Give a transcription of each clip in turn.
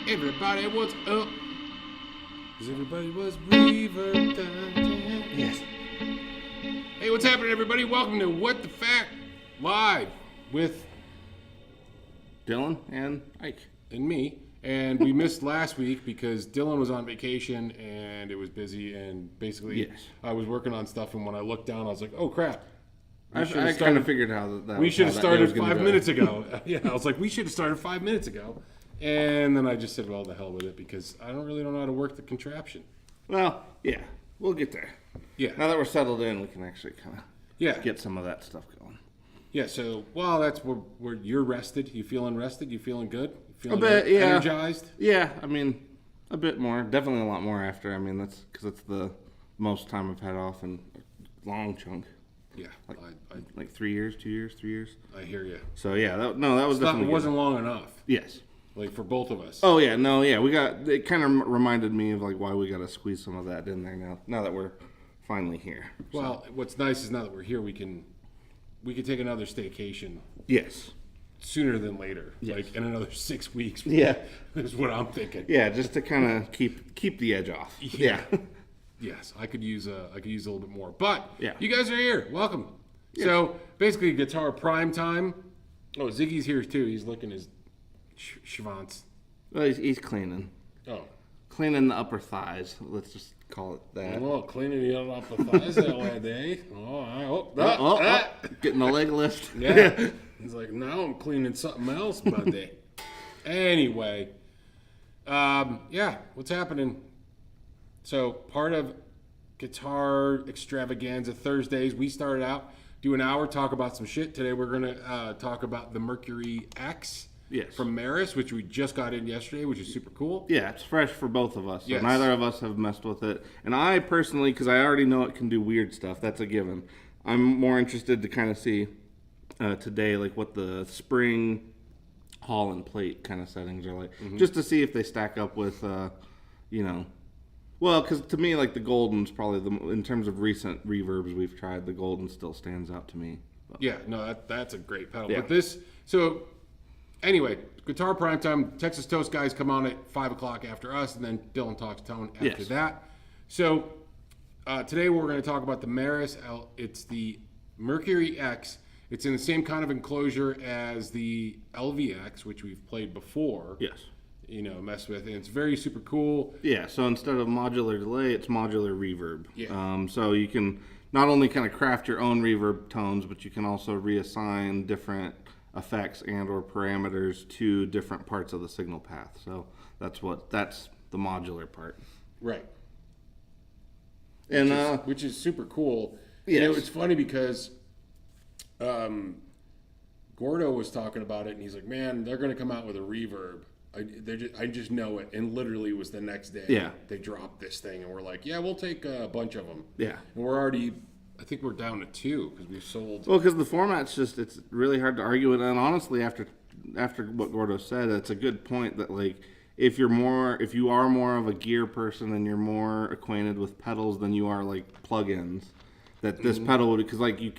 Everybody, what's up? Because everybody was reverb. Yes. Hey, what's happening, everybody? Welcome to What the F.A.Q Live with Dylan and Ike. And me. And we missed last week because Dylan was on vacation and it was busy. And basically, I was working on stuff. And when I looked down, I was like, oh, crap. I kind of figured how that we should have started 5 minutes ago. Yeah, I was like, we should have started 5 minutes ago. And then I just said, well, the hell with it, because I really don't know how to work the contraption. Well, yeah, we'll get there. Yeah. Now that we're settled in, we can actually kind of get some of that stuff going. Yeah, so, well, that's where you're rested. You feeling rested? You feeling good? You feeling a bit, yeah. Energized? Yeah, I mean, a bit more. Definitely a lot more after. I mean, that's because it's the most time I've had off in a long chunk. Yeah. Like 3 years, 2 years, 3 years. I hear you. So, yeah, that was definitely It wasn't long enough. Yes. Like for both of us. Oh yeah, no, yeah, it kind of reminded me of like why we got to squeeze some of that in there now that we're finally here. Well, what's nice is now that we're here, we can take another staycation. Yes. Sooner than later, yes. Like in another 6 weeks. Yeah, is what I'm thinking. Yeah, just to kind of keep the edge off. Yeah. Yes, I could use a little bit more, but yeah. You guys are here. Welcome. Yes. So basically, guitar prime time. Oh, Ziggy's here too. He's licking his schwanz. Well, he's cleaning. Oh. Cleaning the upper thighs. Let's just call it that. Oh, cleaning the upper thighs that way, eh? Oh, getting the leg lift. Yeah. He's like, now I'm cleaning something else, buddy. Anyway. Yeah, what's happening? So, part of Guitar Extravaganza Thursdays, we started out, do an hour, talk about some shit. Today we're going to talk about the MercuryX. Yes. From Meris, which we just got in yesterday, which is super cool. Yeah, it's fresh for both of us. So yes. Neither of us have messed with it. And I personally, because I already know it can do weird stuff, that's a given. I'm more interested to kind of see today, like what the spring, hall, and plate kind of settings are like. Mm-hmm. Just to see if they stack up with, well, because to me, like the Golden's probably, in terms of recent reverbs we've tried, the Golden still stands out to me. But. Yeah, no, that's a great pedal. Yeah. But anyway, Guitar Prime Time, Texas Toast guys come on at 5 o'clock after us, and then Dylan talks tone after that. So today we're going to talk about the Meris. It's the MercuryX. It's in the same kind of enclosure as the LVX, which we've played before. Yes. Mess with. And it's very super cool. Yeah, so instead of modular delay, it's modular reverb. Yeah. So you can not only kind of craft your own reverb tones, but you can also reassign different effects and or parameters to different parts of the signal path. So that's the modular part. Right. And which is super cool. Yes. It's funny because Gordo was talking about it and he's like, man, they're going to come out with a reverb. I just know it. And literally it was the next day they dropped this thing and we're like, yeah, we'll take a bunch of them. Yeah. And we're already, I think we're down to 2 because we've sold. Well, because the format's it's really hard to argue with. And honestly, after what Gordo said, it's a good point that like if you are more of a gear person and you're more acquainted with pedals than you are like plugins, that this pedal would, because like you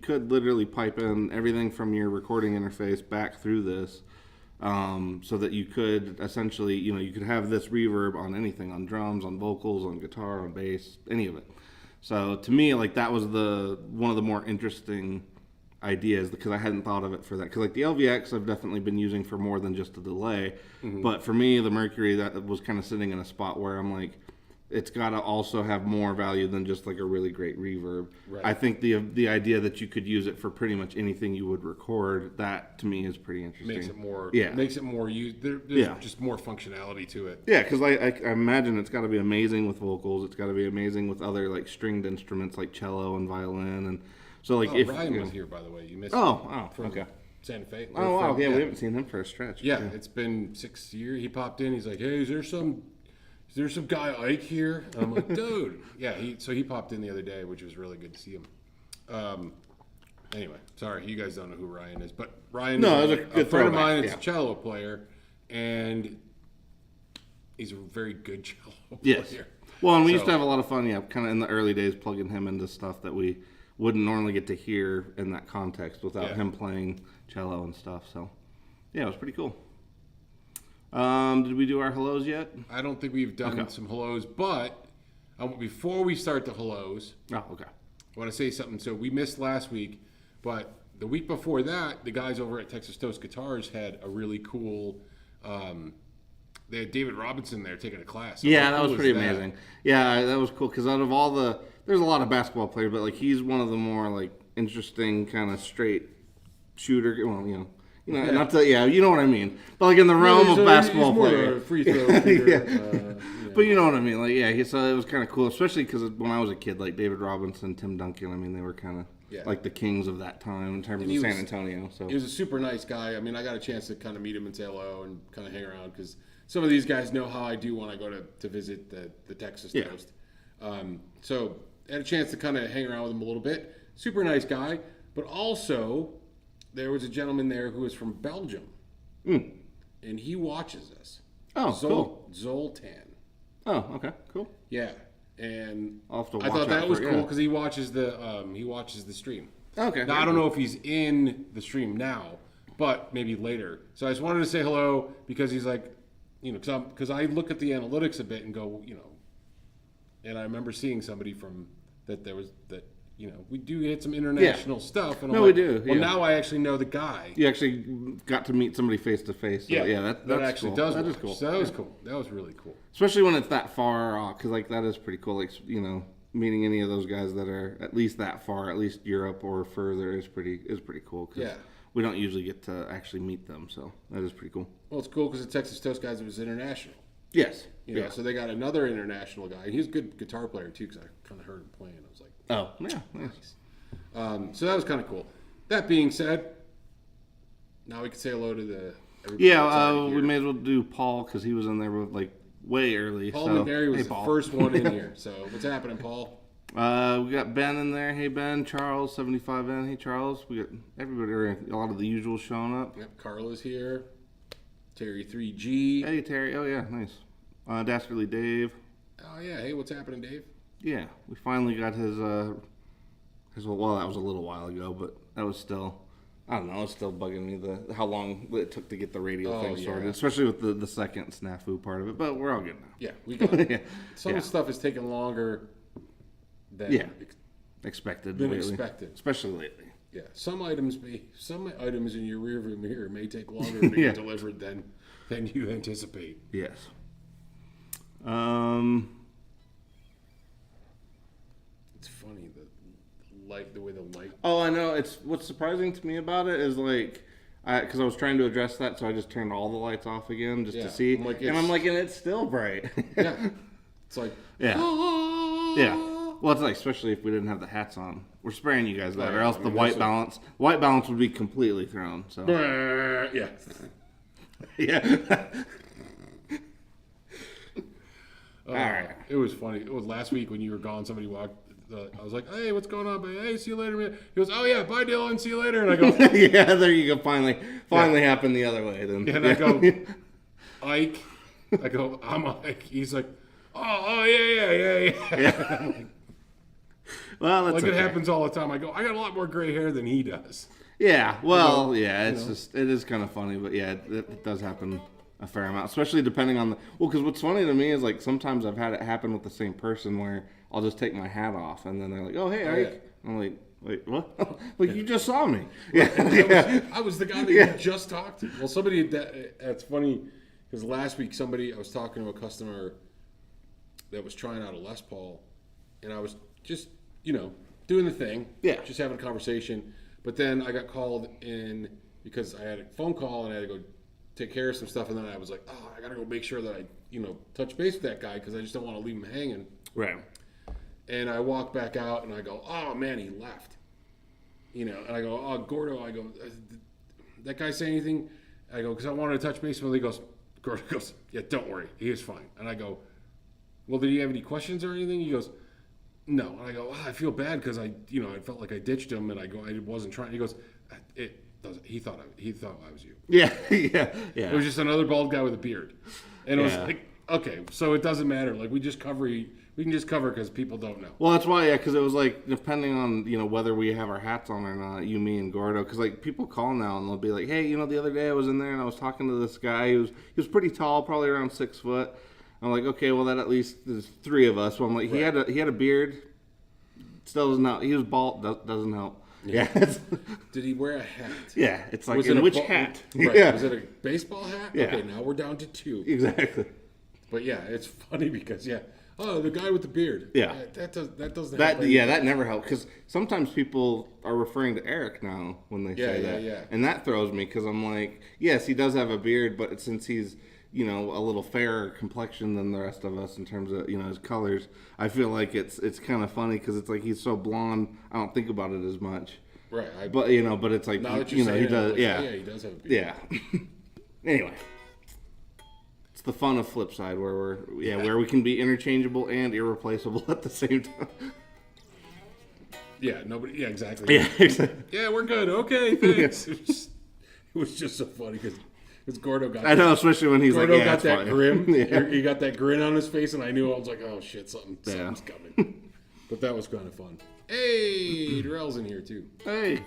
could literally pipe in everything from your recording interface back through this, so that you could essentially you could have this reverb on anything, on drums, on vocals, on guitar, on bass, any of it. So to me, like that was one of the more interesting ideas because I hadn't thought of it for that. Because like the LVX, I've definitely been using for more than just a delay. Mm-hmm. But for me, the Mercury, that was kind of sitting in a spot where I'm like, it's got to also have more value than just like a really great reverb. Right. I think the idea that you could use it for pretty much anything you would record, that to me is pretty interesting. Makes it more. Yeah. Makes it more. There's just more functionality to it. Yeah, because I imagine it's got to be amazing with vocals. It's got to be amazing with other like stringed instruments like cello and violin, and so like if Ryan was here, by the way. You missed. From okay. Santa Fe. Oh wow, yeah, we haven't seen him for a stretch. Yeah, it's been 6 years. He popped in. He's like, "Hey, is there some guy Ike here?" And I'm like, "Dude, yeah." He popped in the other day, which was really good to see him. Anyway, sorry, you guys don't know who Ryan is, but Ryan is a friend of mine. It's a cello player, and he's a very good cello player. Yes. Well, and we used to have a lot of fun, kind of in the early days, plugging him into stuff that we wouldn't normally get to hear in that context without him playing cello and stuff. So, yeah, it was pretty cool. Did we do our hellos yet? I don't think we've done some hellos, but before we start the hellos, oh, okay. I want to say something. So we missed last week, but the week before that, the guys over at Texas Toast Guitars had a really cool. They had David Robinson there taking a class. Yeah, that was pretty amazing. Yeah, that was cool because out of all there's a lot of basketball players, but like he's one of the more like interesting kind of straight shooter. Well, not to, you know what I mean. But like in the realm of basketball player, free throw shooter, But you know what I mean. Like so it was kind of cool, especially because when I was a kid, like David Robinson, Tim Duncan. I mean, they were kind of like the kings of that time in terms of San Antonio. So he was a super nice guy. I mean, I got a chance to kind of meet him and say hello and kind of hang around because some of these guys know how I do when I go to visit the Texas Toast. So I had a chance to kind of hang around with him a little bit. Super nice guy, but also there was a gentleman there who was from Belgium, and he watches us. Oh, cool. Zoltan. Oh, okay, cool. Yeah, and I'll have to I thought that was cool because he watches the stream. Okay. Now I don't know if he's in the stream now, but maybe later. So I just wanted to say hello because he's like, because I look at the analytics a bit and go, and I remember seeing somebody from that we do get some international stuff. And we do. Well, now I actually know the guy. You actually got to meet somebody face to face. That actually cool. does. That work. is cool. So that was cool. That was really cool. Especially when it's that far off, because like that is pretty cool. Like meeting any of those guys that are at least that far, at least Europe or further, is pretty cool. Cause we don't usually get to actually meet them, so that is pretty cool. Well, it's cool because the Texas Toast guys was international. Yes. So they got another international guy. He's a good guitar player too, because I kind of heard him playing. I was like, oh, yeah, nice. So that was kind of cool. That being said, now we can say hello to the. We may as well do Paul because he was in there with like way early. Paul McNary was the first one in here. So what's happening, Paul? We got Ben in there. Hey Ben, Charles 75N. Hey Charles. We got everybody. A lot of the usuals showing up. Yep, Carla's here. Terry 3G. Hey Terry. Oh yeah, nice. Dastardly Dave. Oh yeah. Hey, what's happening, Dave? Yeah, we finally got his. Well, that was a little while ago, but that was still. I don't know. It's still bugging me how long it took to get the radio thing sorted, especially with the second snafu part of it. But we're all good now. Yeah, we got it. Some stuff is taking longer than expected, especially lately. Yeah, some items in your rearview mirror may take longer to get delivered than you anticipate. Yes. It's funny the way the light. Oh, I know. It's what's surprising to me about it is like, because I was trying to address that, so I just turned all the lights off again just to see, and it's still bright. Yeah, it's like yeah. Well, it's like especially if we didn't have the hats on. We're sparing you guys that, or else the white balance would be completely thrown. So yeah. All right. It was funny. It was last week when you were gone. Somebody walked. I was like, "Hey, what's going on, babe? Hey, see you later, man." He goes, "Oh yeah, bye, Dylan. See you later." And I go, "Yeah, there you go. Finally happened the other way." Then and I go, "Ike." I go, "I'm Ike." He's like, "Oh yeah." I'm like, well, that's it happens all the time. I go, "I got a lot more gray hair than he does." Yeah. Well, it is kind of funny, but yeah, it does happen a fair amount, especially depending on because what's funny to me is like sometimes I've had it happen with the same person where I'll just take my hat off and then they're like, "Oh, hey, Ike." Yeah. I'm like, "Wait, what?" Like, you just saw me. I was the guy that you just talked to. Well, somebody that's funny because last week I was talking to a customer that was trying out a Les Paul, and I was just, doing the thing. Yeah. Just having a conversation. But then I got called in because I had a phone call and I had to go take care of some stuff. And then I was like, oh, I got to go make sure that I, touch base with that guy because I just don't want to leave him hanging. Right. And I walk back out and I go, oh, man, he left. And I go, oh, Gordo, I go, did that guy say anything? I go, because I wanted to touch base with him. Gordo goes, yeah, don't worry. He is fine. And I go, well, did he have any questions or anything? He goes, no. And I go, I feel bad because I felt like I ditched him, and I go, I wasn't trying. He goes, it doesn't. He thought I was you. Yeah. It was just another bald guy with a beard, and it was like, okay, so it doesn't matter. Like we can just cover because people don't know. Well, that's why, because it was like depending on whether we have our hats on or not, you, me, and Gordo. Because like people call now and they'll be like, hey, the other day I was in there and I was talking to this guy. He was pretty tall, probably around 6 foot. I'm like, okay, well that at least there's 3 of us. So I'm like, he had a beard. Still doesn't help. He was bald. Doesn't help. Yeah. Did he wear a hat? Yeah. It's like, which hat? Right. Yeah. Was it a baseball hat? Yeah. Okay, now we're down to 2. Exactly. But yeah, it's funny because oh, the guy with the beard. Yeah. That doesn't That help that never helped because sometimes people are referring to Eric now when they say that. Yeah. And that throws me because I'm like, yes, he does have a beard, but since he's a little fairer complexion than the rest of us in terms of his colors, I feel like it's kind of funny because it's like he's so blonde. I don't think about it as much. Right. But but it's like now that he does. Like, yeah, he does have a beard. Yeah. Anyway. It's the fun of Flipside where where we can be interchangeable and irreplaceable at the same time. Yeah, nobody. Yeah, exactly. Yeah, exactly. Yeah, we're good. Okay, thanks. It was just so funny because Gordo got. I know, especially when he's Gordo like, got that fine. grin. Yeah. He got that grin on his face, and I knew I was like, oh shit, something's coming. But that was kind of fun. Hey, Darrell's in here too. Hey,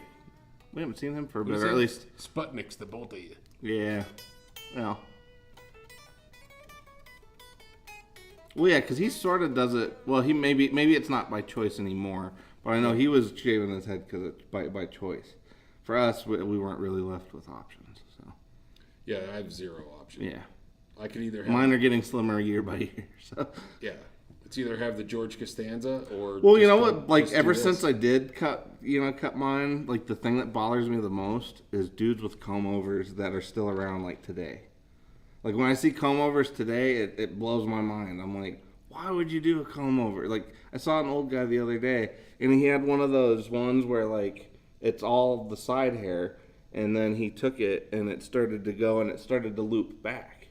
we haven't seen him for a bit, or at least Sputniks, the both of you. Yeah. Well, yeah, because he sort of does it. Well, he maybe it's not by choice anymore, but I know he was shaving his head because it's by choice. For us, we weren't really left with options. So. Yeah, I have 0 options. Yeah. I could either have. Mine are getting slimmer year by year. So. Yeah. It's either have the George Costanza or. Well, you know what? Like ever since I did cut mine, like the thing that bothers me the most is dudes with comb overs that are still around like today. Like when I see comb overs today, it blows my mind. I'm like, why would you do a comb over? Like I saw an old guy the other day, and he had one of those ones where like it's all the side hair, and then he took it and it started to go and it started to loop back.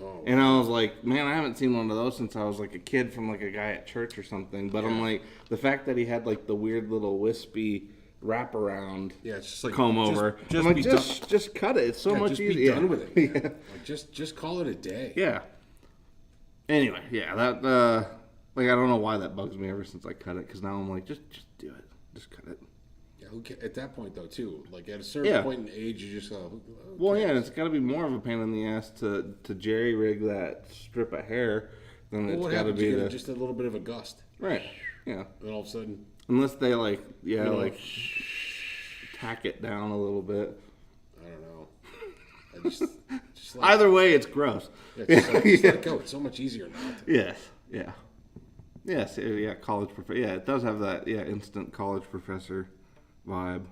Oh, and I was like, man, I haven't seen one of those since I was like a kid from like a guy at church or something. But I'm like, the fact that he had like the weird little wispy wraparound it's just like comb over. Just I'm like, just cut it. It's so much easier. Be done with it. Yeah. Like just call it a day. Yeah. Anyway, that like I don't know why that bugs me ever since I cut it because now I'm like, just do it. Just cut it. Yeah, at that point though too, like at a certain point in age, you just go. Okay. Well, yeah, and it's got to be more of a pain in the ass to jerry rig that strip of hair than it's got to be just a little bit of a gust. Right. Yeah. And all of a sudden. Unless they like tack it down a little bit. I don't know. I just like, either way, it's gross. Yeah, just let it go. It's so much easier now. Yes. Yeah. Yes. Yeah. College professor. Yeah, it does have that. Yeah, instant college professor vibe.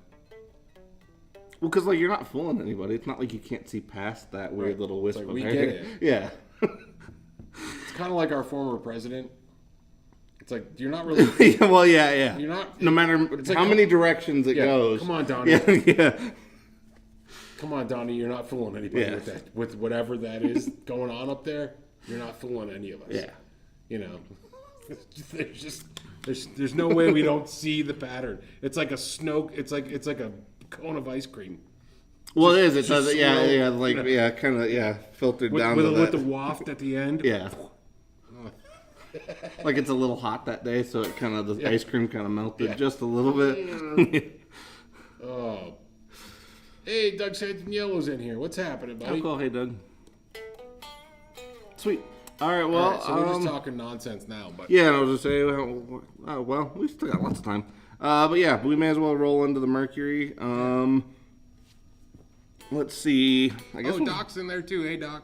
Well, because like you're not fooling anybody. It's not like you can't see past that weird little wisp of hair. We get it. Yeah. It's kind of like our former president. It's like you're not really. Well, yeah. You're not. No matter how many directions it goes. Come on, Donnie. Yeah. Come on, Donnie. You're not fooling anybody with that. With whatever that is going on up there, you're not fooling any of us. Yeah. There's no way we don't see the pattern. It's like a snow. It's like a cone of ice cream. Well, it is. It does. Kind of filtered down with the waft at the end. Yeah. Like it's a little hot that day, so it kind of the ice cream kind of melted just a little bit. Oh, hey, Doug Santaniello's in here. What's happening, buddy? Oh, cool. Hey, Doug. Sweet. All right. Well, so we're just talking nonsense now, but yeah, I was just saying. Well, we still got lots of time. But yeah, we may as well roll into the Mercury. Let's see. I guess Doc's in there too. Hey, Doc.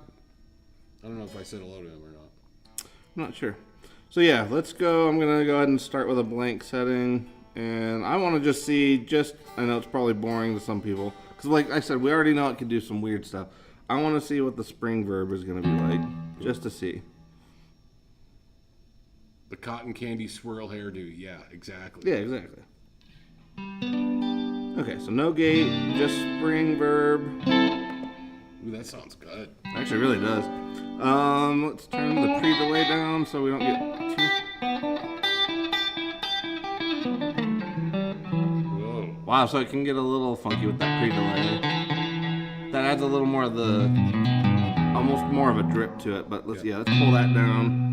I don't know if I said hello to him or not. I'm not sure. So yeah, let's go. I'm gonna go ahead and start with a blank setting, and I want to just see. I know it's probably boring to some people, because like I said, we already know it can do some weird stuff. I want to see what the spring verb is gonna be like, just to see. The cotton candy swirl hairdo. Yeah, exactly. Yeah, exactly. Okay, so no gate, just spring verb. Ooh, that sounds good. Actually, it really does. Let's turn the pre-delay down so we don't get too... Whoa. Wow, so it can get a little funky with that pre-delay. That adds a little more of the... almost more of a drip to it, but let's pull that down.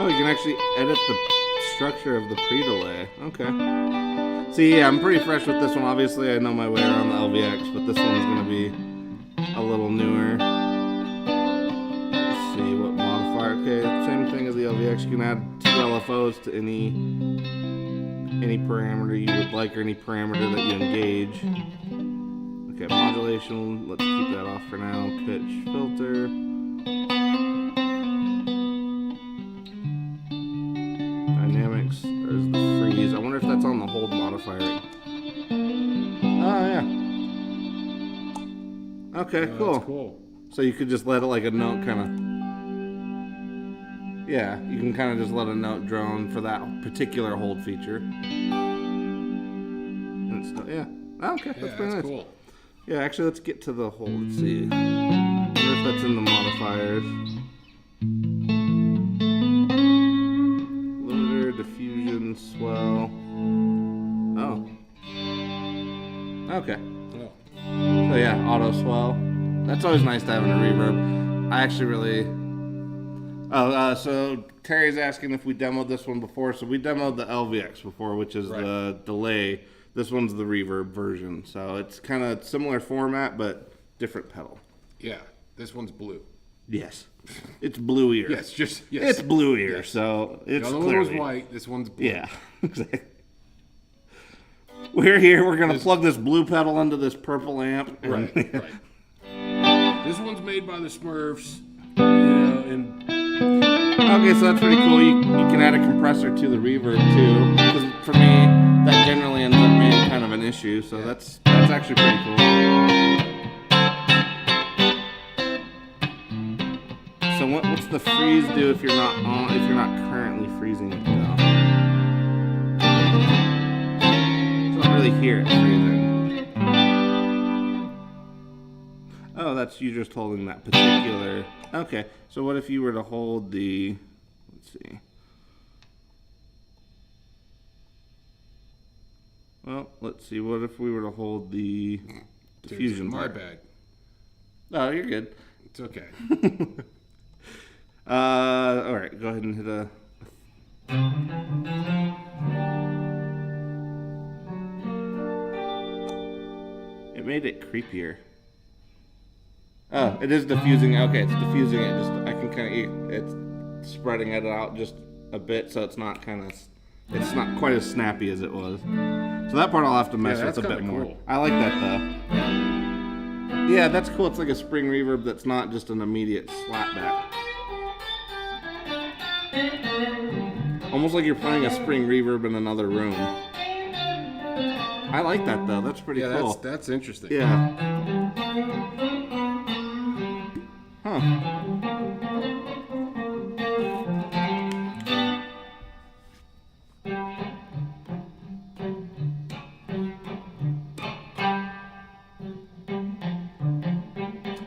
Oh, you can actually edit the structure of the pre-delay. Okay. See, yeah, I'm pretty fresh with this one. Obviously, I know my way around the LVX, but this one's going to be a little newer. Let's see what modifier. Okay, same thing as the LVX. You can add 2 LFOs to any parameter you would like or any parameter that you engage. Okay, modulation. Let's keep that off for now. Pitch, filter. Dynamics, there's the freeze. I wonder if that's on the hold modifier. Oh, yeah. Okay, cool. That's cool. So you could just let it like a note kind of... Yeah, you can kind of just let a note drone for that particular hold feature. And it's still, yeah. Okay, that's pretty nice. Cool. Yeah, actually, let's get to the hold. Let's see. I wonder if that's in the modifiers. Diffusion, swell. Oh. Okay. Oh. So yeah, auto swell. That's always nice to have in a reverb. I actually really... so Terry's asking if we demoed this one before. So we demoed the LVX before, which is the delay. This one's the reverb version. So it's kind of similar format, but different pedal. Yeah, this one's blue. Yes. It's blue ear. Yes, It's blue ear, so it's the other one was white. This one's blue. Yeah, exactly. We're here. We're gonna plug this blue pedal into this purple amp. Right. This one's made by the Smurfs. And okay, so that's pretty cool. You can add a compressor to the reverb too. Because for me, that generally ends up being kind of an issue. So that's actually pretty cool. So what's the freeze do if you're not currently freezing it though? I don't really hear it freezing. Oh, that's you just holding that particular. Okay, so what if you were to hold the? Let's see. Well, let's see. What if we were to hold the diffusion part? My bad. Oh, you're good. It's okay. All right, go ahead and hit a... It made it creepier. Oh, it is diffusing. Okay, it's diffusing it. Just I can kind of... It's spreading it out just a bit, so it's not it's not quite as snappy as it was. So that part I'll have to mess with a bit more. Cool. I like that though. Yeah, that's cool. It's like a spring reverb that's not just an immediate slapback. Almost like you're playing a spring reverb in another room. I like that though. That's pretty cool. That's interesting. Yeah. Huh.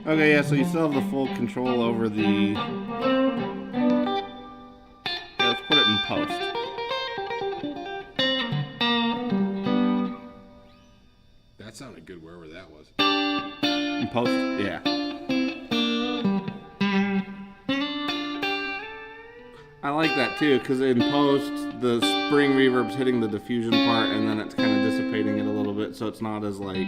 Okay, yeah, so you still have the full control over the... Yeah, let's put it in post. That sounded good wherever that was. In post? Yeah. I like that too, because in post, the spring reverb's hitting the diffusion part, and then it's kind of dissipating it a little bit, so it's not as like...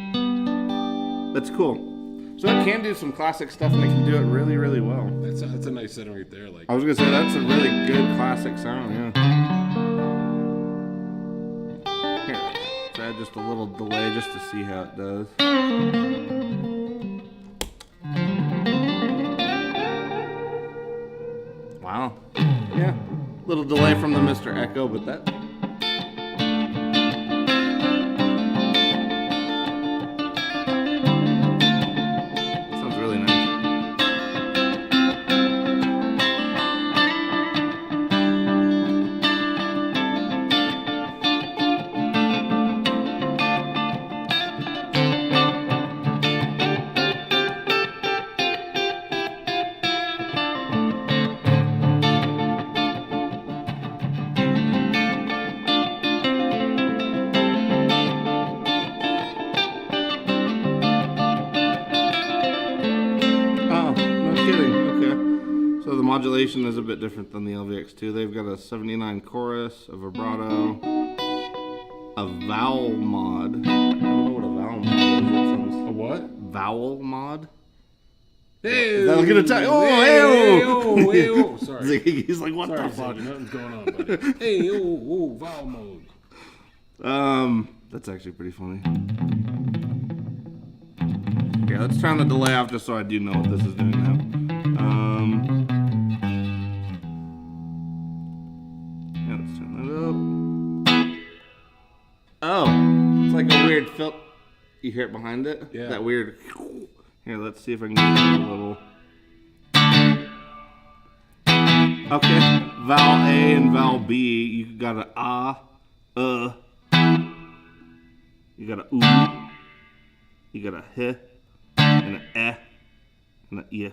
That's cool. So it can do some classic stuff, and it can do it really, really well. That's a nice setting right there. Like I was gonna say that's a really good classic sound. Yeah. Here, let's add try just a little delay just to see how it does. Wow. Yeah. Little delay from the Mr. Echo, but that. Sounds really nice. So the modulation is a bit different than the LVX2. They've got a 79 chorus, a vibrato, a vowel mod. I don't know what a vowel mod is. That sounds... A what? Vowel mod? Hey, look at the time. Oh, hey, sorry. He's like, what sorry, the fuck? Nothing's going on, buddy. Hey, vowel mode. That's actually pretty funny. Yeah, let's turn the delay off just so I do know what this is doing now. Yeah, let's turn that up. Oh, it's like a weird filter. You hear it behind it? Yeah. That weird. Here, let's see if I can get it a little. Okay, vowel A and vowel B. You got an you got a oo. You got a h and an eh and an yeah.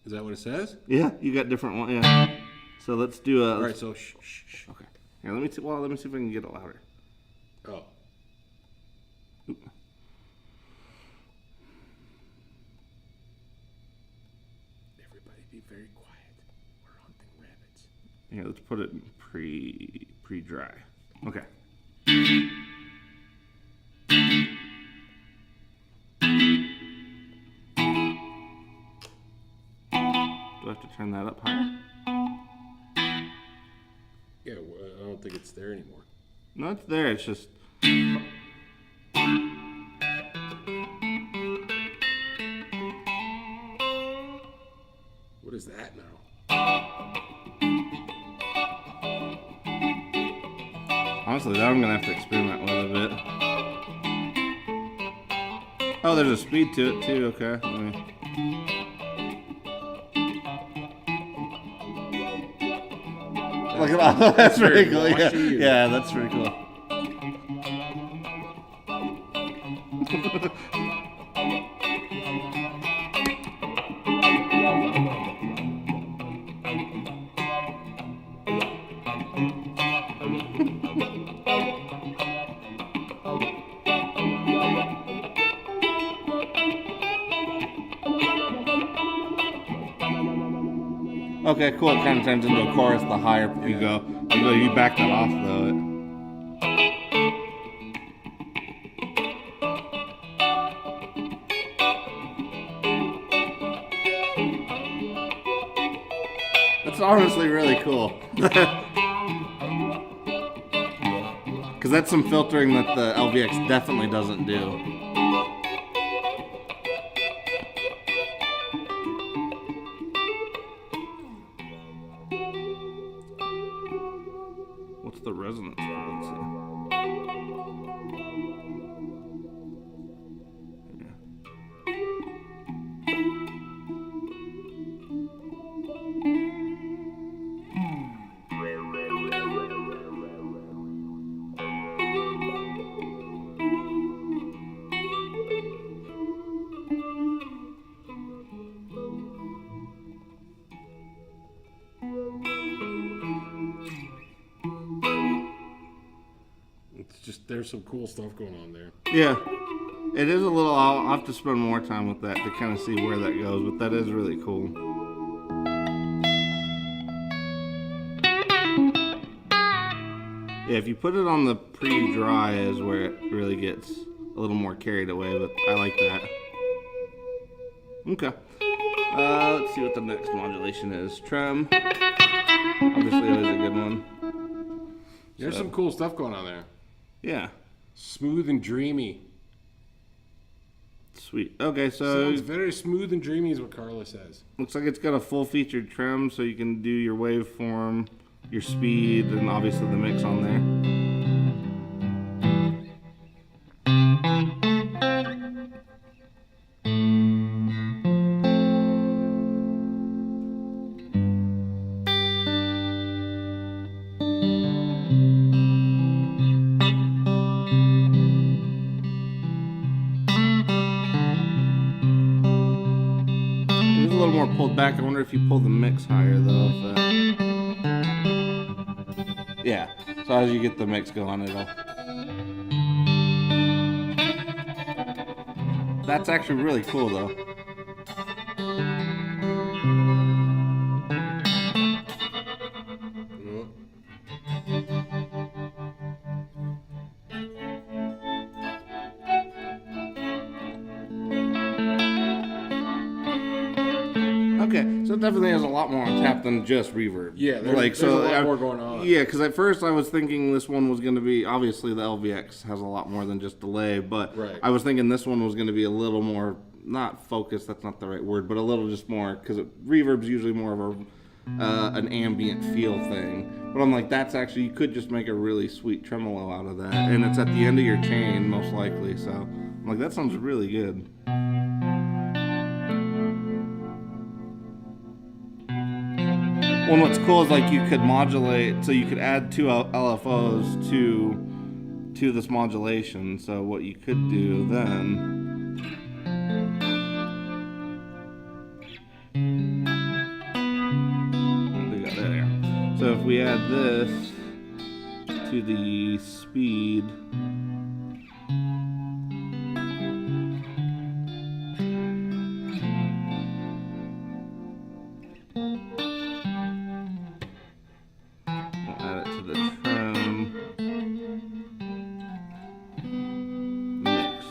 Is that what it says? Yeah, you got different ones. Yeah. So let's do a. All right, so shh. Okay. Here, let me see. Well, let me see if I can get it louder. Oh. Oop. Everybody be very quiet. We're hunting rabbits. Here, let's put it in pre-dry. Okay. Do I have to turn that up higher? Yeah, I don't think it's there anymore. No, it's there. It's just. What is that now? Honestly, that I'm gonna have to experiment with a bit. Oh, there's a speed to it too. Okay. Let me... Look at that. That's pretty cool. Yeah, that's pretty cool. Okay, cool. It kind of turns into a chorus the higher you go. Although you back that off, though. That's honestly really cool. Because that's some filtering that the LVX definitely doesn't do. What's the resonance frequency? There's some cool stuff going on there. Yeah, it is a little. I'll have to spend more time with that to kind of see where that goes, but that is really cool. Yeah, if you put it on the pre-dry is where it really gets a little more carried away, but I like that. Okay. Let's see what the next modulation is. Trem. Obviously always a good one. There's some cool stuff going on there. Yeah. Smooth and dreamy. Sweet. Okay, so Sounds very smooth and dreamy is what Carla says. looks like it's got a full featured trim, so you can do your waveform, your speed, and obviously the mix on there. It is a little more pulled back. I wonder if you pull the mix higher though. Yeah. So as you get the mix going, it'll. That's actually really cool though. Okay, so it definitely has a lot more on tap than just reverb. Yeah, there's a lot more going on. Yeah, because at first I was thinking this one was going to be, obviously the LVX has a lot more than just delay, but Right. I was thinking this one was going to be a little more, not focused, that's not the right word, but a little just more, because reverb's usually more of an ambient feel thing. But I'm like, that's actually, you could just make a really sweet tremolo out of that, and it's at the end of your chain, most likely, so I'm like, that sounds really good. Well, what's cool is like you could modulate, so you could add two LFOs to this modulation. So what you could do then, what do we got there? So if we add this to the speed. Add it to the trim. Mix.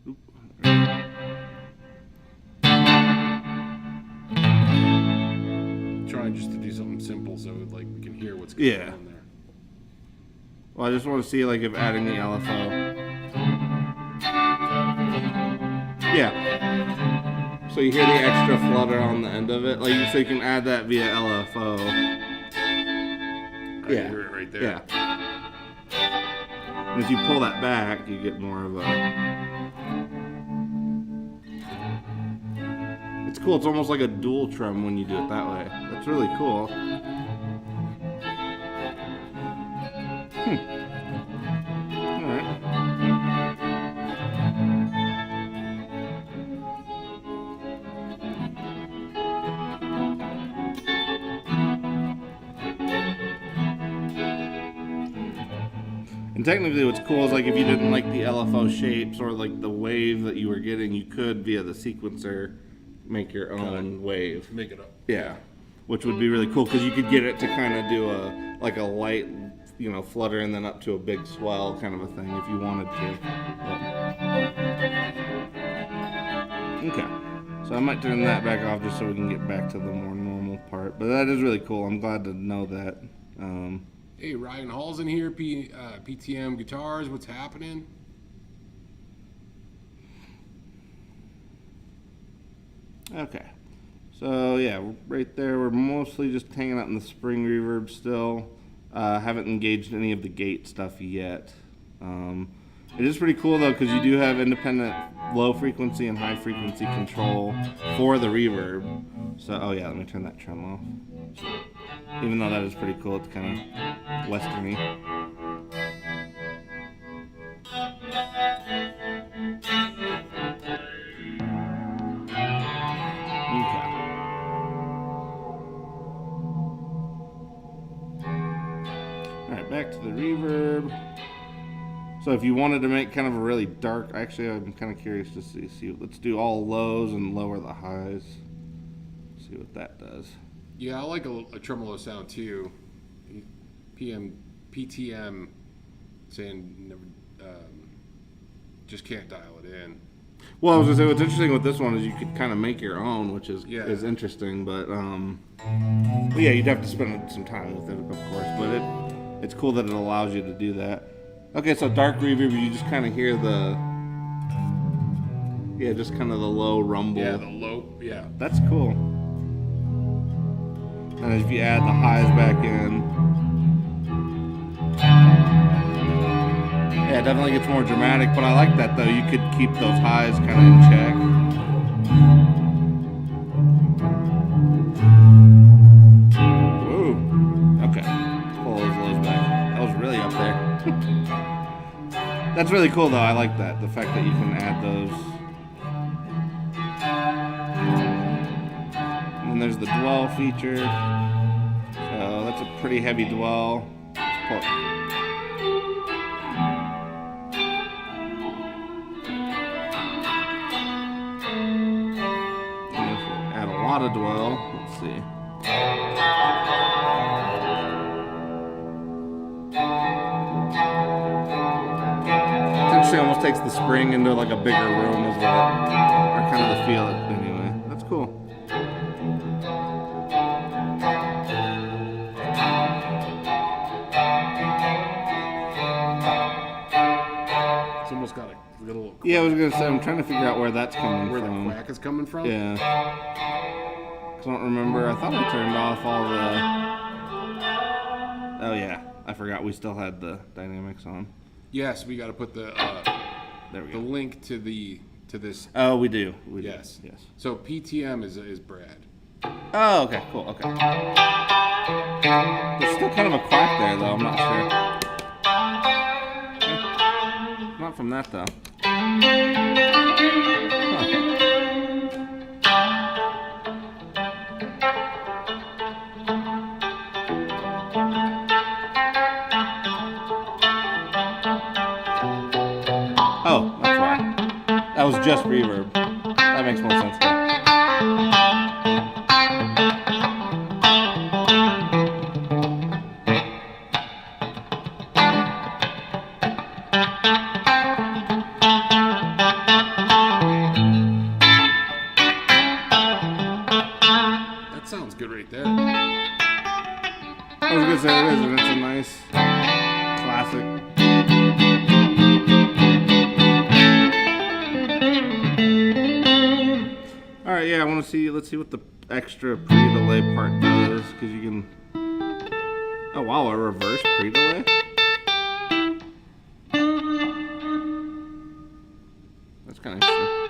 Oop. Trying just to do something simple so like we can hear what's going on there. Well, I just want to see like if adding the LFO. Yeah. So you hear the extra flutter on the end of it, like so you can add that via LFO. I hear it right there. Yeah. And if you pull that back, you get more of a. It's cool. It's almost like a dual trim when you do it that way. That's really cool. All right. And technically what's cool is like if you didn't like the LFO shapes or like the wave that you were getting, you could via the sequencer make your own wave. Make it up. Yeah. Which would be really cool because you could get it to kind of do a like a light, you know, flutter and then up to a big swell kind of a thing if you wanted to. But. Okay. So I might turn that back off just so we can get back to the more normal part. But that is really cool. I'm glad to know that. Hey, Ryan Hall's in here, PTM Guitars. What's happening? Okay. So yeah, right there we're mostly just hanging out in the spring reverb still. Haven't engaged any of the gate stuff yet. It is pretty cool though because you do have independent low frequency and high frequency control for the reverb. So oh yeah, let me turn that trem off. Even though that is pretty cool, it's kind of westerny. Alright, back to the reverb. So if you wanted to make kind of a really dark, actually I'm kind of curious to see, let's do all lows and lower the highs. See what that does. Yeah, I like a tremolo sound too. PTM saying never, just can't dial it in. Well, I was gonna say what's interesting with this one is you could kind of make your own, which is Yeah. is interesting. But yeah, you'd have to spend some time with it, of course. But it's cool that it allows you to do that. Okay, so dark reverb, you just kind of hear just kind of the low rumble. Yeah, the low. Yeah. That's cool. And if you add the highs back in, yeah, it definitely gets more dramatic. But I like that though. You could keep those highs kind of in check. Woo. Okay. Pull those lows back. That was really up there. That's really cool though. I like that. The fact that you can add those. And then there's the dwell feature. So that's a pretty heavy dwell. Let's pull it. And if you add a lot of dwell, let's see. It's interesting, almost takes the spring into like a bigger room as well. Or kind of the feel anyway. That's cool. It's almost got a little. Yeah, I was gonna say I'm trying to figure out where that's coming Where from. the quack is coming from? Yeah. 'Cause I don't remember. I thought I turned off all the. Oh yeah, I forgot we still had the dynamics on. Yes, we got to put the There we the go. link to this. Oh, we do. We do. Yes. Yes. So PTM is Brad. Oh, okay. Cool. Okay. There's still kind of a quack there, though. I'm not sure. Not from that though. Oh, that's why. That was just reverb. That makes more sense now. That sounds good right there. I was gonna say it is, and it's a nice classic. All right, yeah, I want to see. Let's see what the extra pre-delay part does, because you can. Oh wow, a reverse pre-delay. That's kind of interesting.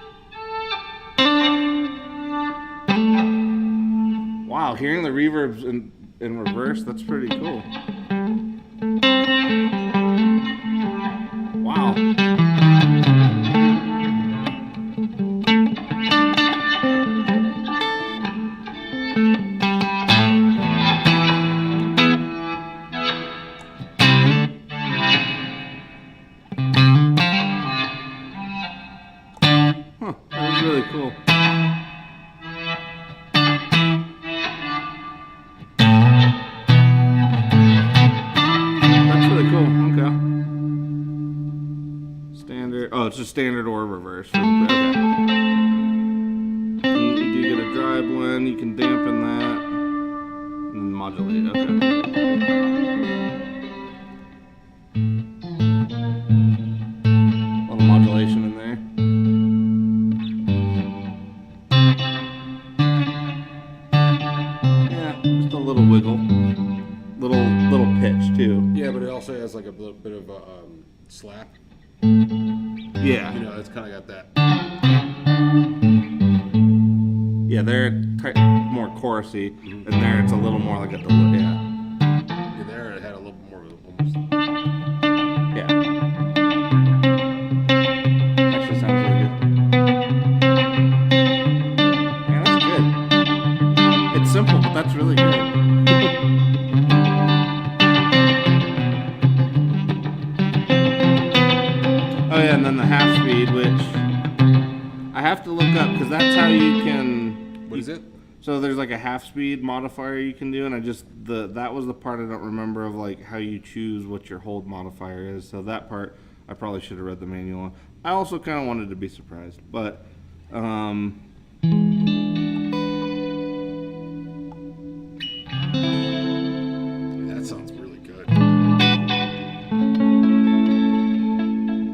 Wow, hearing the reverbs in reverse, that's pretty cool. Wow. Huh, that was really cool. That's really cool. Okay. Standard. Oh, it's just standard or reverse. Okay. And you do get a dry blend. You can dampen that and then modulate. Okay. A little modulation in there. Yeah, just a little wiggle. Little pitch too. Yeah, but it also has like a little bit of a slap. Yeah. You know, it's kind of got that. Yeah, they're more chorusy, and there it's a little more like a delay. Yeah. Yeah, there it had a little more of almost. Yeah. Actually sounds really good. Yeah, that's good. It's simple, but that's really good. Oh yeah, and then the half speed, which I have to look up because that's how you can. What is it? So there's like a half speed modifier you can do, and that was the part I don't remember of like how you choose what your hold modifier is. So that part I probably should have read the manual. I also kind of wanted to be surprised, but Yeah, that sounds really good.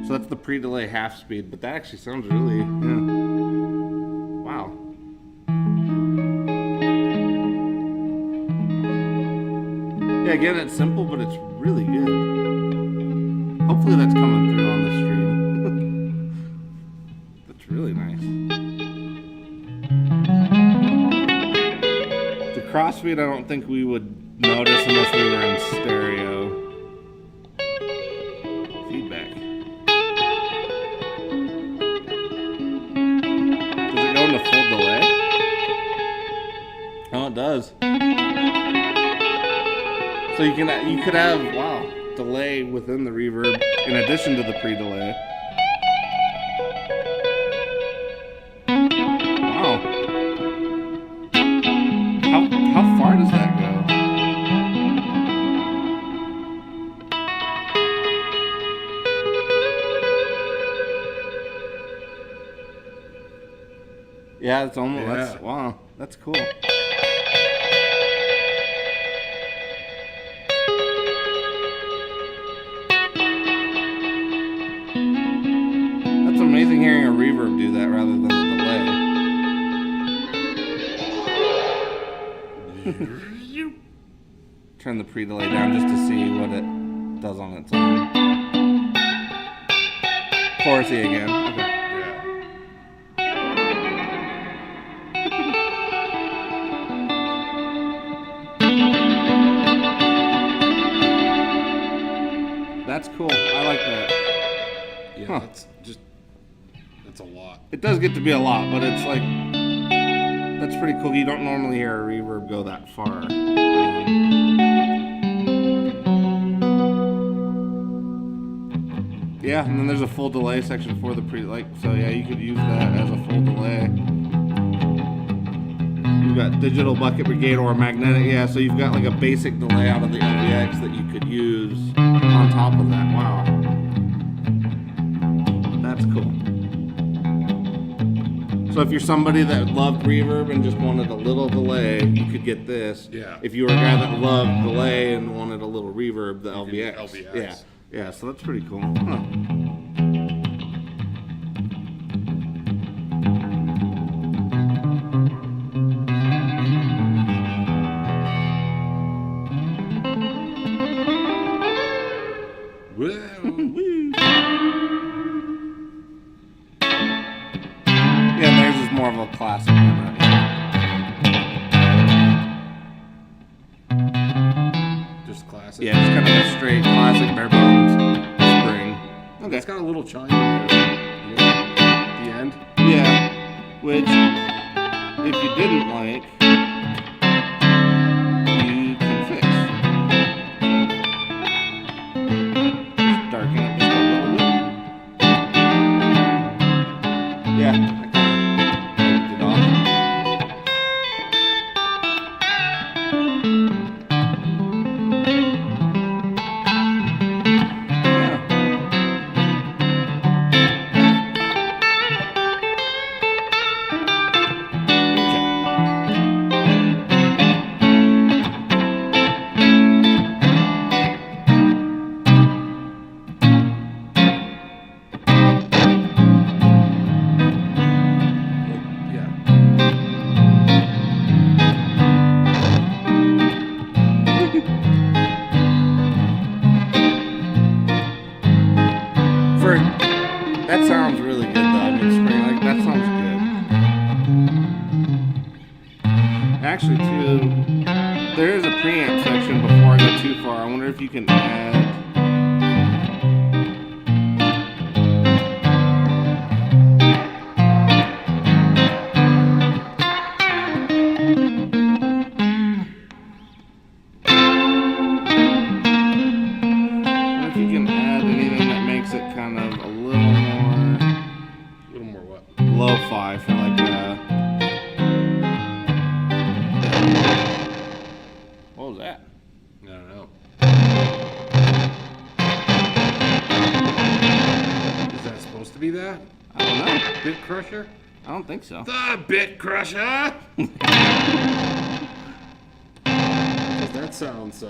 so that's the pre-delay half speed, but that actually sounds really, wow. Yeah, again, it's simple, but it's really good. Hopefully that's coming through on the stream. That's really nice. The crossfeed, I don't think we would notice unless we were in stereo. Feedback. Does it go into full delay? Oh, it does. So you could have, wow, delay within the reverb in addition to the pre-delay. Wow. How far does that go? Yeah, it's almost, Yeah. wow, that's cool. That's amazing hearing a reverb do that rather than a delay. Turn the pre-delay down just to see what it does on its own. Chorusy again. Okay. That's cool. I like that. Yeah, Huh. that's a lot. It does get to be a lot, but it's like, that's pretty cool. You don't normally hear a reverb go that far. Yeah, and then there's a full delay section for the so yeah, you could use that as a full delay. You've got digital bucket brigade or magnetic, yeah, so you've got like a basic delay out of the LVX that you could use on top of that. Wow. That's cool. So if you're somebody that loved reverb and just wanted a little delay, you could get this. Yeah. If you were a guy that loved delay and wanted a little reverb, the LVX. LVX. Yeah. Yeah, so that's pretty cool. Huh. Yeah, theirs is more of a classic one, right? Just classic. Yeah, it's kind of a straight classic bare bones spring. Okay. It's got a little chime in there at the end. Yeah, which if you didn't like, you can fix. Just darken it just a little bit. Yeah, I kind of left it off. That sounds really good though. I mean, spring, like that sounds good. Actually, too, there is a preamp section before I go too far. I wonder if you can add. Anything that makes it kind of a little more what? lo-fi for like what was that? I don't know. to be that? I don't know. Bit Crusher? I don't think so. The Bit Crusher! That sounds,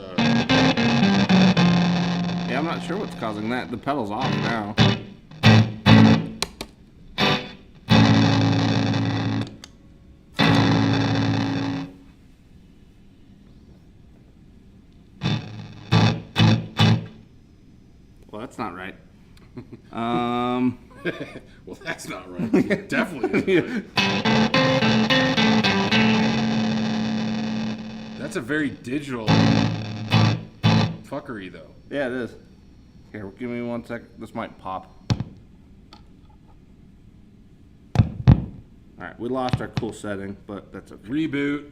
Yeah, I'm not sure what's causing that. The pedal's off now. Well, that's not right. Well, that's not right. Definitely isn't right. That's a very digital fuckery, though. Yeah, it is. Here, give me 1 second. This might pop. Alright, we lost our cool setting, but that's okay. Reboot.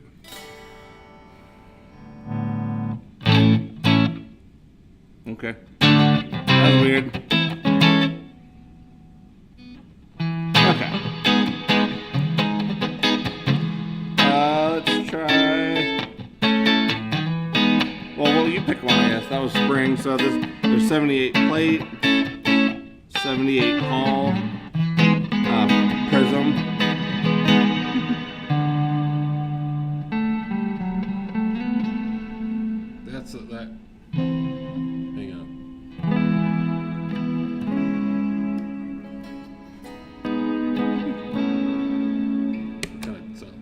Okay. That was weird. Okay. Let's try... Well, you pick one, I guess. That was spring, so there's 78 plate, 78 hull, prism. That's that. Hang on. What kind of sound?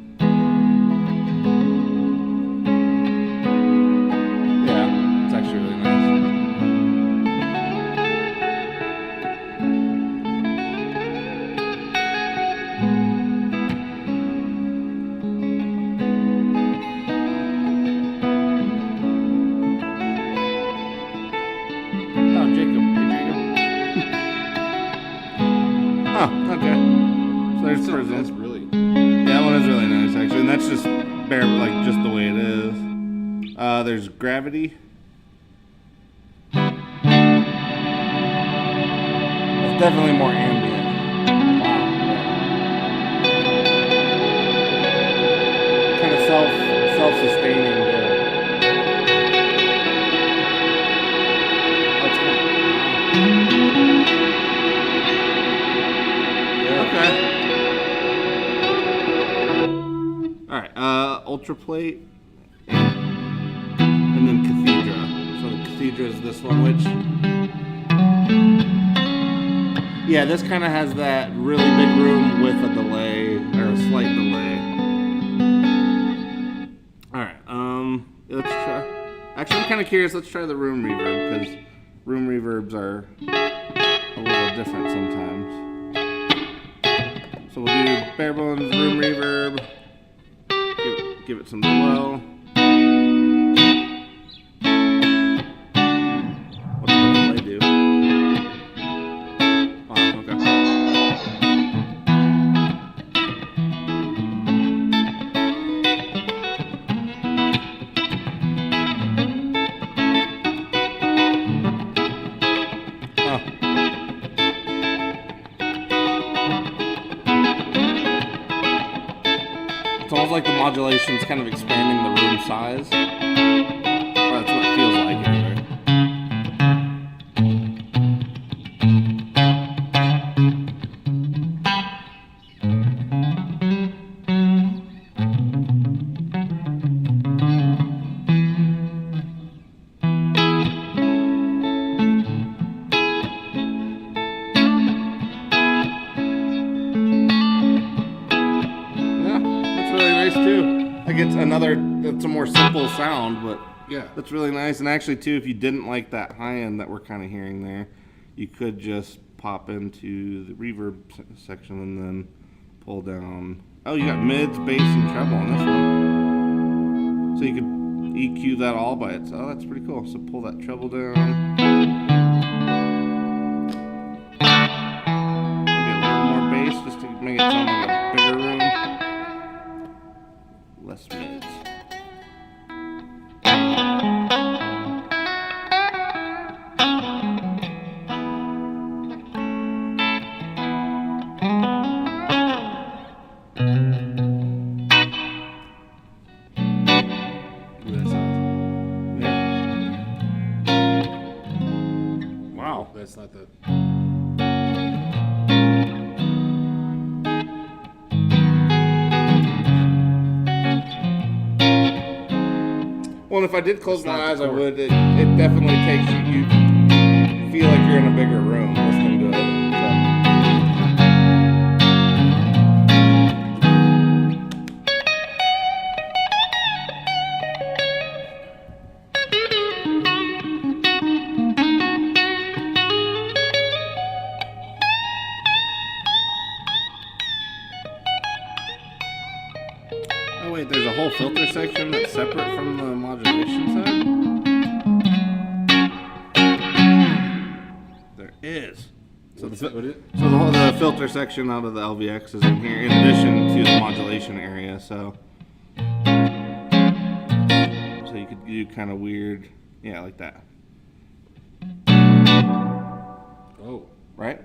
Yeah, it's actually really nice. Oh, Jacob. Hey, Jacob. Oh, okay. So there's prism. That's really. Yeah, that one is really nice, actually. And that's just bare, like, just the way it is. There's gravity. It's definitely more ambient. Wow. Kind of self-sustaining. That's cool. Okay. Alright, Ultra Plate. And then Cathedra. So the Cathedra is this one, which... Yeah, this kind of has that really big room with a delay, or a slight delay. Alright, let's try... Actually, I'm kind of curious, let's try the room reverb, because room reverbs are a little different sometimes. So we'll do bare bones room reverb, give it some dwell. What's the delay do? Oh, okay. Oh. It's almost like the modulation's kind of expanding the room size. Or that's what it feels like anyway. It's a more simple sound, but Yeah. that's really nice. And actually, too, if you didn't like that high end that we're kind of hearing there, you could just pop into the reverb section and then pull down. Oh, you got mids, bass, and treble on this one. So you could EQ that all by itself. Oh, that's pretty cool. So pull that treble down. Maybe a little more bass just to make it sound like a bigger room. Less mids. Wow, that's not the. Well, if I did close It's my not eyes, the I core. would. It definitely takes you. You feel like you're in a bigger room listening to it. Oh wait, there's a whole filter section that's separate from the modulation side? There is. So the filter section out of the LVX is in here, in addition to the modulation area. So you could do kind of weird, yeah, like that. Oh. Right?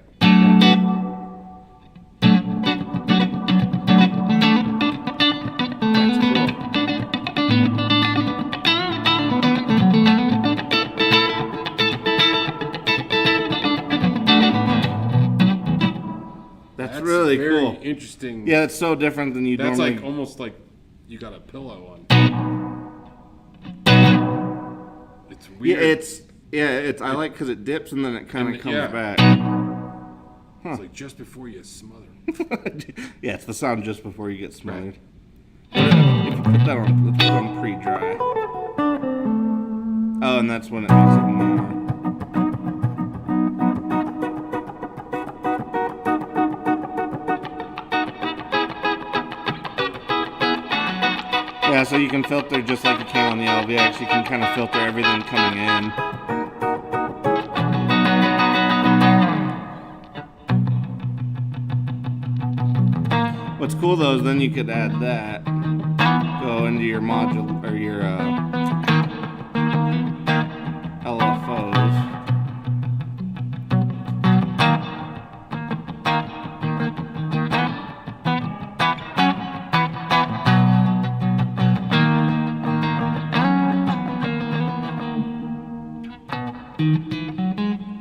That's really very cool. Interesting. Yeah, it's so different than you That's normally. like almost like you got a pillow on. It's weird. It's I like because it dips and then it kind of comes back. It's like just before you smother. Yeah, it's the sound just before you get smothered. Right. If you put that on, let's put it on pre-dry. Oh, and that's when it makes it more. Yeah, so you can filter just like you can on the LVX. You can kind of filter everything coming in. What's cool though is then you could add that, go into your module or your LFOs.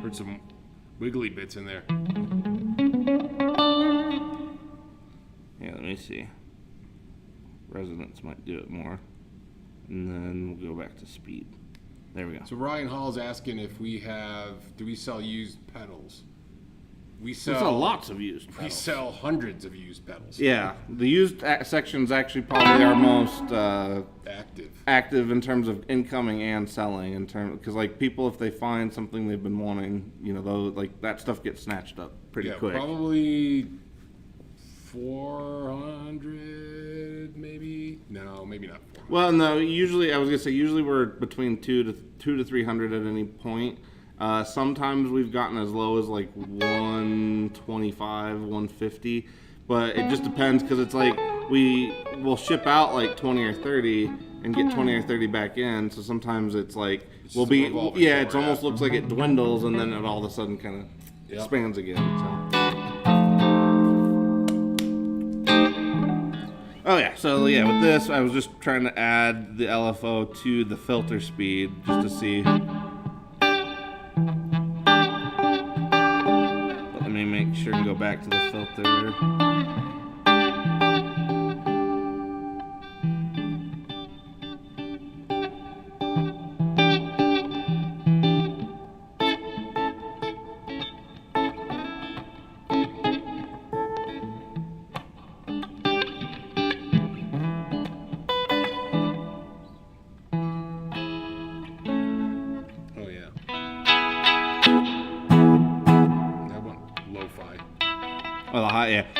Heard some wiggly bits in there. Yeah, let me see. Resonance might do it more. And then we'll go back to speed. There we go. So Ryan Hall's asking if do we sell used pedals? We We sell sell lots of used We pedals. sell hundreds of used pedals. Yeah, the used section is actually probably our most active in terms of incoming and selling. In terms, because like people, if they find something they've been wanting, like that stuff gets snatched up pretty quick. Probably 400, maybe. No, maybe not 400. Well, no. Usually, I was gonna say we're between 200 to 300 at any point. Sometimes we've gotten as low as like 125, 150, but it just depends because it's like we'll ship out like 20 or 30 and get 20 or 30 back in. So sometimes it's like it's almost looks like it dwindles and then it all of a sudden kind of expands again. So. Oh yeah, so yeah, with this I was just trying to add the LFO to the filter speed just to see. But let me make sure to go back to the filter.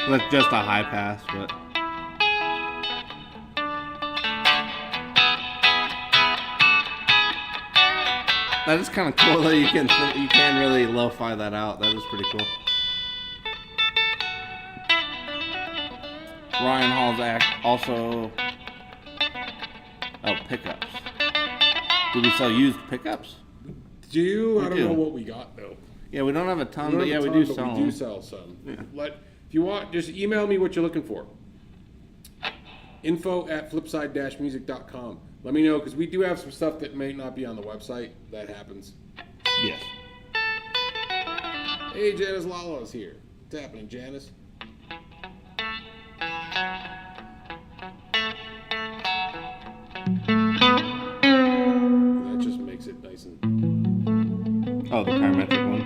Well, that's just a high pass, but that is kind of cool that you can really lo-fi that out. That is pretty cool. Ryan Hall's also pickups. Do we sell used pickups? I don't know what we got though. Yeah, we don't have a ton, but we do sell them. We do sell some. Yeah. If you want, just email me what you're looking for. info@flipside-music.com. Let me know, because we do have some stuff that may not be on the website. That happens. Yes. Hey, Janice Lala's here. What's happening, Janice? Oh, the parametric one.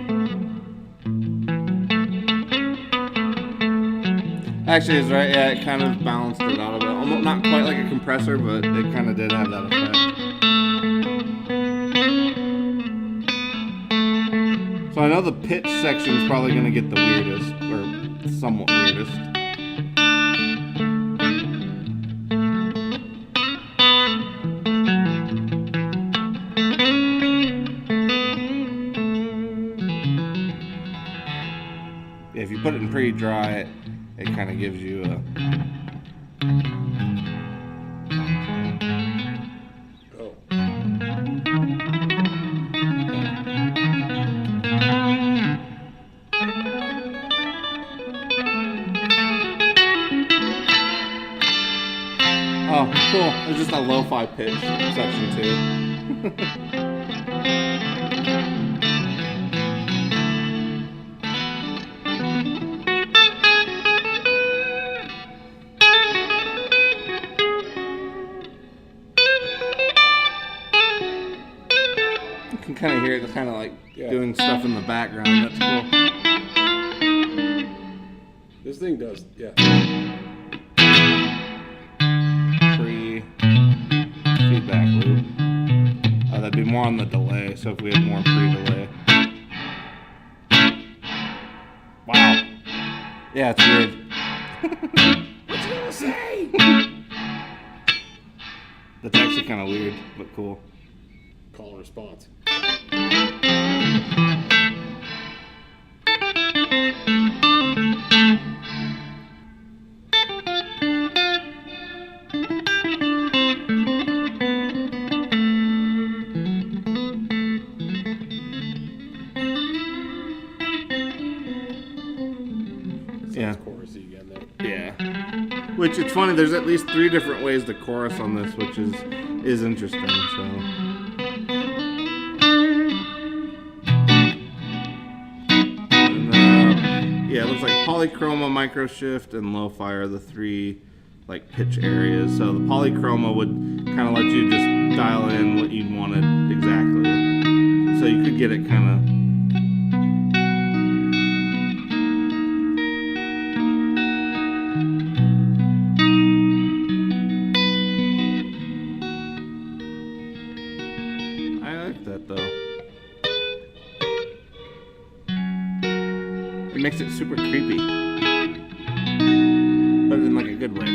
Actually, it's right. Yeah, it kind of balanced it out a bit. Almost not quite like a compressor, but it kind of did have that effect. So I know the pitch section is probably going to get the weirdest, or somewhat weirdest. Yeah, if you put it in pretty dry, it kind of gives you a... Oh. Oh, cool. It's just a lo-fi pitch section too. You can kind of hear it kind of like doing stuff in the background. That's cool. This thing does, yeah. Feedback loop. That'd be more on the delay, so if we had more pre-delay. Wow. Yeah, it's weird. What you gonna say? That's actually kind of weird, but cool. Call and response. Yeah. Chorusy again there. Yeah. Which it's funny. There's at least 3 different ways to chorus on this, which is interesting. So. And, yeah, it looks like polychroma, micro shift, and lo-fi are the 3 like pitch areas. So the polychroma would kind of let you just dial in what you wanted exactly. So you could get it kind of. It makes it super creepy, but in like a good way.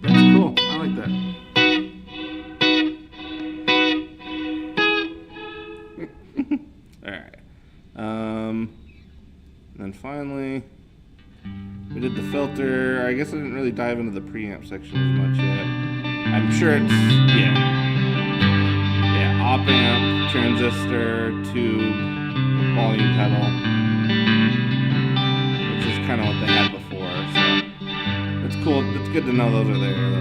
That's cool. I like that. All right. Then finally, we did the filter. I guess I didn't really dive into the preamp section as much yet. I'm sure it's op amp, transistor, tube, volume pedal, which is kind of what they had before, so it's cool. It's good to know those are there, though.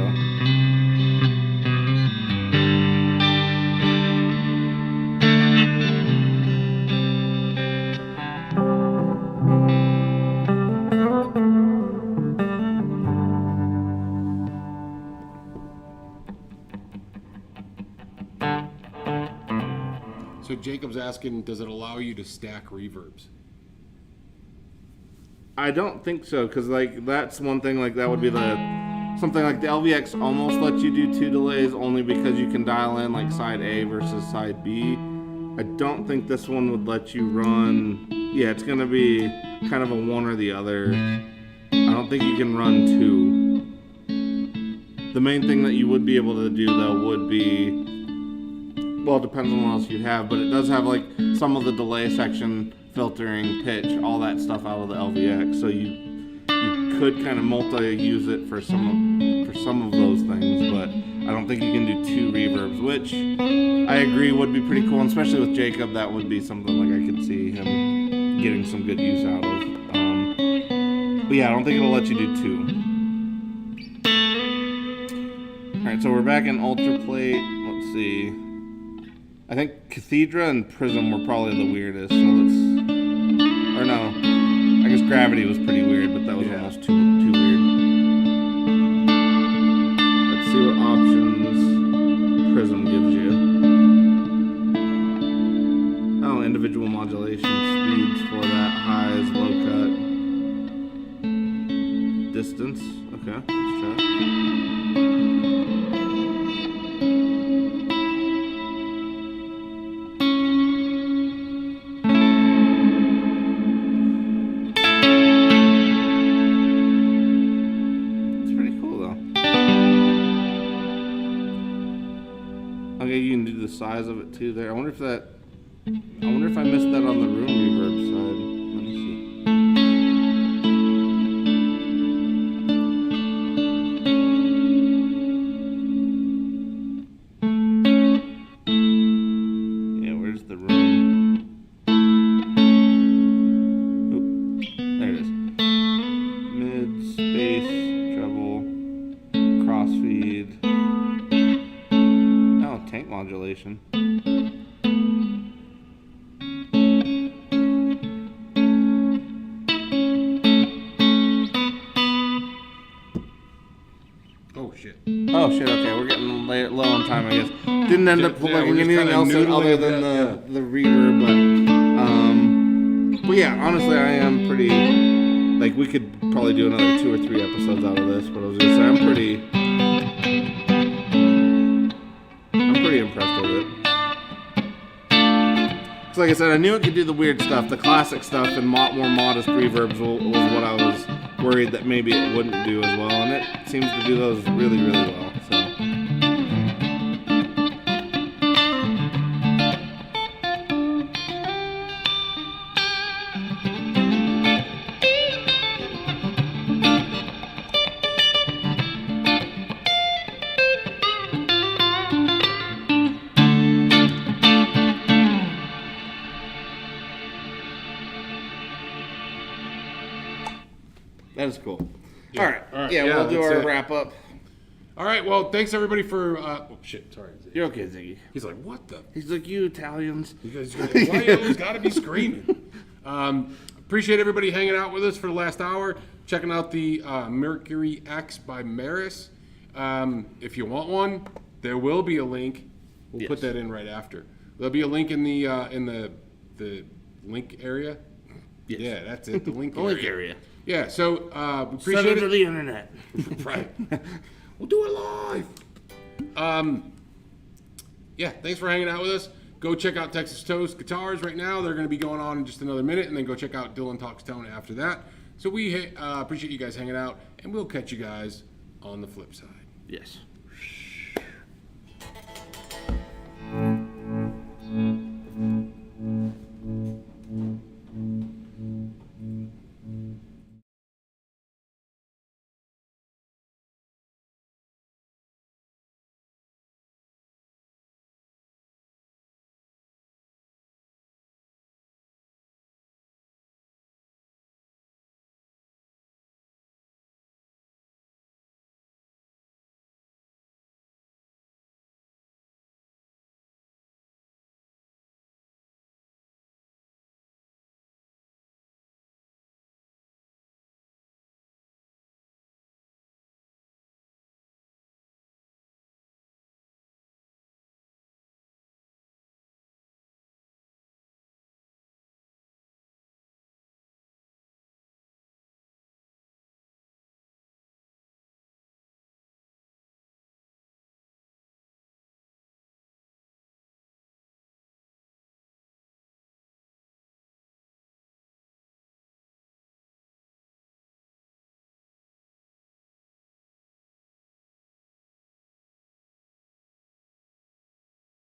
So Jacob's asking, does it allow you to stack reverbs? I don't think so, because like that's one thing. Like that would be something like the LVX almost lets you do 2 delays only because you can dial in like side A versus side B. I don't think this one would let you run. Yeah, it's gonna be kind of a one or the other. I don't think you can run 2. The main thing that you would be able to do though would be, well, it depends on what else you have, but it does have like some of the delay section, filtering, pitch, all that stuff out of the LVX. So you could kind of multi-use it for some of those things, but I don't think you can do 2 reverbs, which I agree would be pretty cool, and especially with Jacob, that would be something like I could see him getting some good use out of. But yeah, I don't think it'll let you do 2. Alright, so we're back in Ultraplate. Let's see. I think Cathedra and Prism were probably the weirdest, so let's... Or no, I guess Gravity was pretty weird, but that was almost too weird. Let's see what options Prism gives you. modulation speeds for that, highs, low cut, distance. Okay, let's try it. It's pretty cool though. Okay, you can do the size of it too there. I wonder if I missed that on the room reverb side. Let me see. Yeah, where's the room? Oop, there it is. Mid, space, treble, crossfeed. Oh, tank modulation. Oh shit. Oh shit, okay, we're getting low on time, I guess. Didn't end up Yeah, plugging we're just anything kinda else in noodling other a than bit, the reverb, but yeah, honestly, I am pretty, like, we could probably do another 2 or 3 episodes out of this, but I was gonna say, I'm pretty impressed with it. Cause like I said, I knew it could do the weird stuff, the classic stuff, and more modest reverbs was what I was worried that maybe it wouldn't do as well, and it seems to do those really, really well. So that is cool. Yeah. All right. Yeah, Yeah, we'll do that's our it. wrap up. All right. Well, thanks everybody for. Oh shit. Sorry. You're okay, Ziggy. He's like, what the? He's like, you Italians. You guys, why you always got to be screaming? Appreciate everybody hanging out with us for the last hour, checking out the MercuryX by Meris. If you want one, there will be a link. We'll put that in right after. There'll be a link in the link area. Yes. Yeah, that's it. The link The area. link area. Yeah. So we Send appreciate it to it. the internet. Right. We'll do it live. Yeah, thanks for hanging out with us. Go check out Texas Toast Guitars right now. They're going to be going on in just another minute, and then go check out Dylan Talks Tone after that. So we appreciate you guys hanging out, and we'll catch you guys on the flip side. Yes.